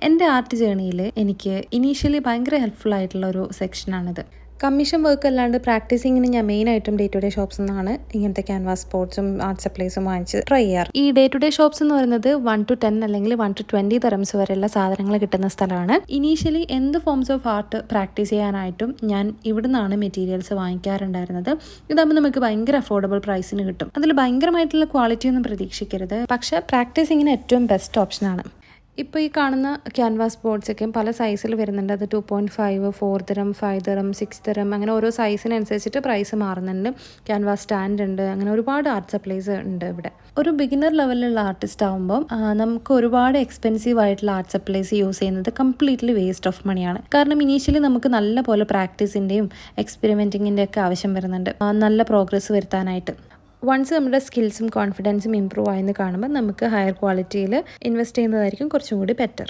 എൻ്റെ ആർട്ട് ജേണിയിൽ എനിക്ക് ഇനീഷ്യലി ഭയങ്കര ഹെൽപ്ഫുൾ ആയിട്ടുള്ള ഒരു സെക്ഷനാണിത്. കമ്മീഷൻ വർക്ക് അല്ലാണ്ട് പ്രാക്ടീസിങ്ങിന് ഞാൻ മെയിനായിട്ടും ഡേ ടു ഡേ ഷോപ്സിൽ നിന്നാണ് ഇങ്ങനത്തെ ക്യാൻവാസ് സ്പോർട്സും ആർട്ട് സപ്ലൈസും വാങ്ങിച്ച് ട്രൈ ചെയ്യാറ്. ഈ ഡേ ടു ഡേ ഷോപ്സ് എന്ന് പറയുന്നത് 1 to 10 അല്ലെങ്കിൽ 1 to 20 തരംസ് വരെയുള്ള സാധനങ്ങൾ കിട്ടുന്ന സ്ഥലമാണ്. ഇനീഷ്യലി എന്ത് ഫോംസ് ഓഫ് ആർട്ട് പ്രാക്ടീസ് ചെയ്യാനായിട്ടും ഞാൻ ഇവിടുന്നാണ് മെറ്റീരിയൽസ് വാങ്ങിക്കാറുണ്ടായിരുന്നത്. ഇതാകുമ്പോൾ നമുക്ക് ഭയങ്കര അഫോർഡബിൾ പ്രൈസിന് കിട്ടും. അതിൽ ഭയങ്കരമായിട്ടുള്ള ക്വാളിറ്റി ഒന്നും പ്രതീക്ഷിക്കരുത്, പക്ഷേ പ്രാക്ടീസിങ്ങിന് ഏറ്റവും ബെസ്റ്റ് ഓപ്ഷനാണ്. ഇപ്പോൾ ഈ കാണുന്ന ക്യാൻവാസ് ബോർഡ്സൊക്കെ പല സൈസിൽ വരുന്നുണ്ട്. അത് 2.5, 4 തരം, 5 തരം, 6 തരം, അങ്ങനെ ഓരോ സൈസിനനുസരിച്ചിട്ട് പ്രൈസ് മാറുന്നുണ്ട്. ക്യാൻവാസ് സ്റ്റാൻഡ് ഉണ്ട്, അങ്ങനെ ഒരുപാട് ആർട്ട് സപ്ലൈസ് ഉണ്ട് ഇവിടെ. ഒരു ബിഗിനർ ലെവലിലുള്ള ആർട്ടിസ്റ്റ് ആകുമ്പോൾ നമുക്ക് ഒരുപാട് എക്സ്പെൻസീവ് ആയിട്ടുള്ള ആർട്ട് സപ്ലൈസ് യൂസ് ചെയ്യുന്നത് കംപ്ലീറ്റ്ലി വേസ്റ്റ് ഓഫ് മണിയാണ്. കാരണം ഇനീഷ്യലി നമുക്ക് നല്ല പോലെ പ്രാക്ടീസിൻ്റെയും എക്സ്പെരിമെൻറ്റിങ്ങിൻ്റെ ഒക്കെ ആവശ്യം വരുന്നുണ്ട് നല്ല പ്രോഗ്രസ് വരുത്താനായിട്ട്. വൺസ് നമ്മുടെ സ്കിൽസും കോൺഫിഡൻസും ഇമ്പ്രൂവ് ആയെന്ന് കാണുമ്പോൾ നമുക്ക് ഹയർ ക്വാളിറ്റിയിൽ ഇൻവെസ്റ്റ് ചെയ്യുന്നതായിരിക്കും കുറച്ചും കൂടി ബെറ്റർ.